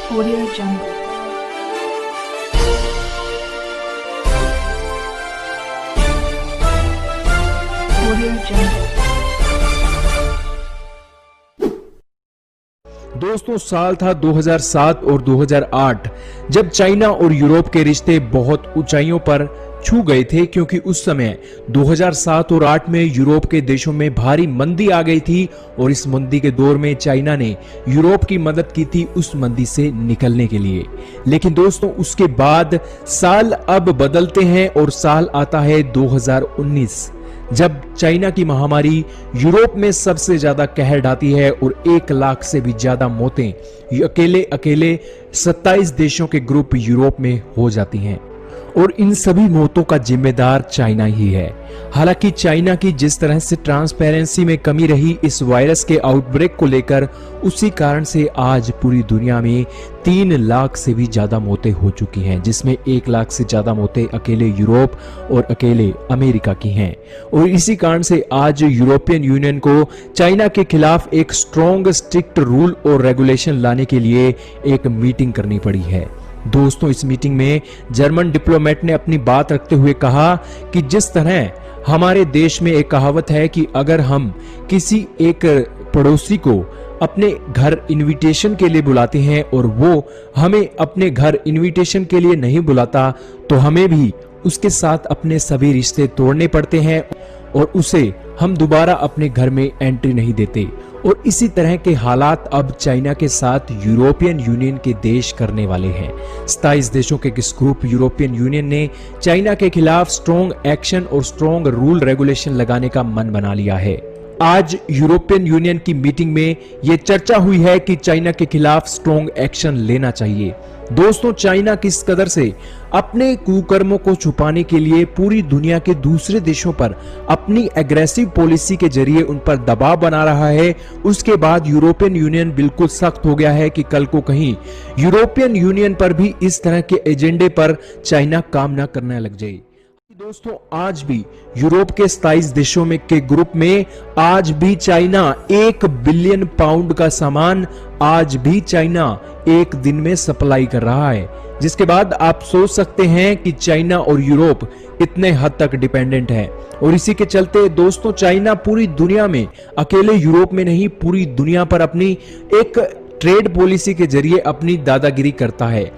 Audio Jungle. Audio Jungle. दोस्तों, साल था 2007 और 2008 जब चाइना और यूरोप के रिश्ते बहुत ऊंचाइयों पर छू गए थे, क्योंकि उस समय 2007 और 8 में यूरोप के देशों में भारी मंदी आ गई थी और इस मंदी के दौर में चाइना ने यूरोप की मदद की थी उस मंदी से निकलने के लिए। लेकिन दोस्तों, उसके बाद साल अब बदलते हैं और साल आता है 2019, जब चाइना की महामारी यूरोप में सबसे ज्यादा कहर ढाती है और 1 लाख से भी ज्यादा मौतें अकेले 27 देशों के ग्रुप यूरोप में हो जाती हैं और इन सभी मौतों का जिम्मेदार चाइना ही है। हालांकि चाइना की जिस तरह से ट्रांसपेरेंसी में कमी रही इस वायरस के आउटब्रेक को लेकर, उसी कारण से आज पूरी दुनिया में 3 लाख से भी ज्यादा मौतें हो चुकी हैं, जिसमें 1 लाख से ज्यादा मौतें अकेले यूरोप और अकेले अमेरिका की हैं। और इसी कारण से आज यूरोपियन यूनियन को चाइना के खिलाफ एक स्ट्रॉन्ग स्ट्रिक्ट रूल और रेगुलेशन लाने के लिए एक मीटिंग करनी पड़ी है। दोस्तों, इस मीटिंग में जर्मन डिप्लोमेट ने अपनी बात रखते हुए कहा कि जिस तरह हमारे देश में एक कहावत है कि अगर हम किसी एक पड़ोसी को अपने घर इनविटेशन के लिए बुलाते हैं और वो हमें अपने घर इनविटेशन के लिए नहीं बुलाता, तो हमें भी उसके साथ अपने सभी रिश्ते तोड़ने पड़ते हैं और उसे हम दोबारा अपने घर में एंट्री नहीं देते। और इसी तरह के हालात अब चाइना के साथ यूरोपियन यूनियन के देश करने वाले हैं। 27 देशों के इस ग्रुप यूरोपियन यूनियन ने चाइना के खिलाफ स्ट्रॉन्ग एक्शन और स्ट्रॉन्ग रूल रेगुलेशन लगाने का मन बना लिया है। आज यूरोपियन यूनियन की मीटिंग में यह चर्चा हुई है कि चाइना के खिलाफ स्ट्रॉन्ग एक्शन लेना चाहिए। दोस्तों, चाइना किस कदर से अपने कुकर्मों को छुपाने के लिए पूरी दुनिया के दूसरे देशों पर अपनी एग्रेसिव पॉलिसी के जरिए उन पर दबाव बना रहा है, उसके बाद यूरोपियन यूनियन बिल्कुल सख्त हो गया है कि कल को कहीं यूरोपियन यूनियन पर भी इस तरह के एजेंडे पर चाइना काम न करने लग जाए। दोस्तों, आज भी यूरोप के 27 देशों में के ग्रुप में आज भी चाइना 1 बिलियन पाउंड का सामान आज भी चाइना एक दिन में सप्लाई कर रहा है, जिसके बाद आप सोच सकते हैं कि चाइना और यूरोप कितने हद तक डिपेंडेंट है। और इसी के चलते दोस्तों, चाइना पूरी दुनिया में, अकेले यूरोप में नहीं, पूरी दुनिया पर अपनी एक ट्रेड पॉलिसी के जरिए अपनी दादागिरी करता है।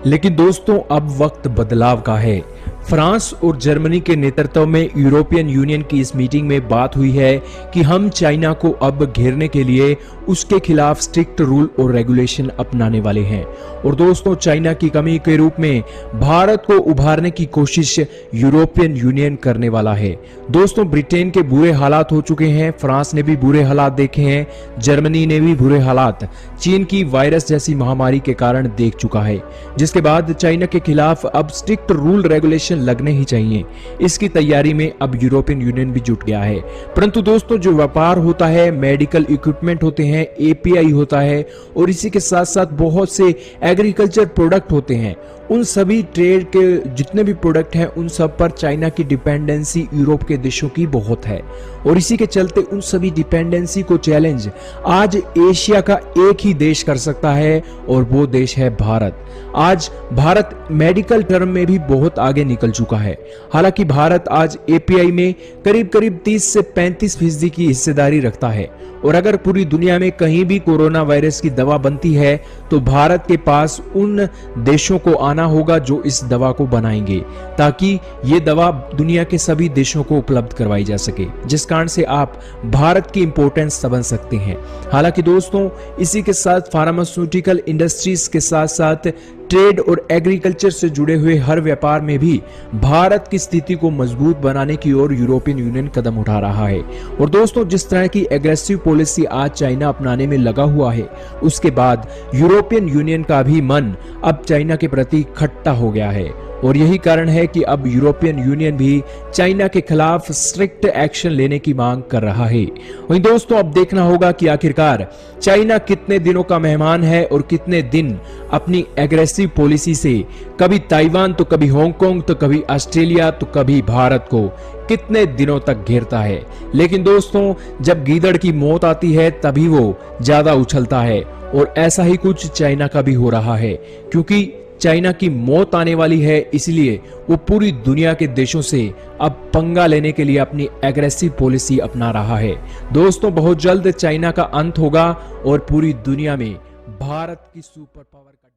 लेकिन दोस्तों, अब वक्त बदलाव का है। फ्रांस और जर्मनी के नेतृत्व में यूरोपियन यूनियन की इस मीटिंग में बात हुई है कि हम चाइना को अब घेरने के लिए उसके खिलाफ स्ट्रिक्ट रूल और रेगुलेशन अपनाने वाले हैं। और दोस्तों, चाइना की कमी के रूप में भारत को उभारने की कोशिश यूरोपियन यूनियन करने वाला है। दोस्तों, ब्रिटेन के बुरे हालात हो चुके हैं, फ्रांस ने भी बुरे हालात देखे हैं, जर्मनी ने भी बुरे हालात चीन की वायरस जैसी महामारी के कारण देख चुका है, जिसके बाद चाइना के खिलाफ अब स्ट्रिक्ट रूल रेगुलेशन लगने ही चाहिए। इसकी तैयारी में अब यूरोपियन यूनियन भी जुट गया है। परंतु दोस्तों, जो व्यापार होता है, मेडिकल इक्विपमेंट होते हैं, एपीआई होता है और इसी के साथ साथ बहुत से एग्रीकल्चर प्रोडक्ट होते हैं, उन सभी ट्रेड के जितने भी प्रोडक्ट हैं, उन सब पर चाइना की डिपेंडेंसी यूरोप के देशों की बहुत है। और इसी के चलते उन सभी डिपेंडेंसी को चैलेंज आज एशिया का एक ही देश कर सकता है और वो देश है भारत। आज भारत मेडिकल टर्म में भी बहुत आगे निकल चुका है। हालांकि भारत आज एपीआई में करीब 30 से 35% की हिस्सेदारी रखता है और अगर पूरी दुनिया में कहीं भी कोरोना वायरस की दवा बनती है तो भारत के पास उन देशों को आना होगा जो इस दवा को बनाएंगे, ताकि ये दवा दुनिया के सभी देशों को उपलब्ध करवाई जा सके, जिस कारण से आप भारत की इंपॉर्टेंस समझ सकते हैं। हालांकि दोस्तों, इसी के साथ फार्मास्यूटिकल इंडस्ट्रीज के साथ साथ ट्रेड और एग्रीकल्चर से जुड़े हुए हर व्यापार में भी भारत की स्थिति को मजबूत बनाने की ओर यूरोपियन यूनियन कदम उठा रहा है। और दोस्तों, जिस तरह की एग्रेसिव पॉलिसी आज चाइना अपनाने में लगा हुआ है, उसके बाद यूरोपियन यूनियन का भी मन अब चाइना के प्रति खट्टा हो गया है और यही कारण है कि अब यूरोपियन यूनियन भी चाइना के खिलाफ स्ट्रिक्ट एक्शन लेने की मांग कर रहा है। वहीं दोस्तों अब देखना होगा कि आखिरकार चाइना कितने दिनों का मेहमान है और कितने दिन अपनी एग्रेसिव पॉलिसी से कभी ताइवान तो कभी हांगकांग तो कभी ऑस्ट्रेलिया तो कभी भारत को कितने दिनों तक घेरता है। लेकिन दोस्तों जब गीदड़ की मौत आती है तभी वो ज्यादा उछलता है और ऐसा ही कुछ चाइना का भी हो रहा है, क्योंकि चाइना की मौत आने वाली है, इसलिए वो पूरी दुनिया के देशों से अब पंगा लेने के लिए अपनी एग्रेसिव पॉलिसी अपना रहा है। दोस्तों बहुत जल्द चाइना का अंत होगा और पूरी दुनिया में भारत की सुपर पावर का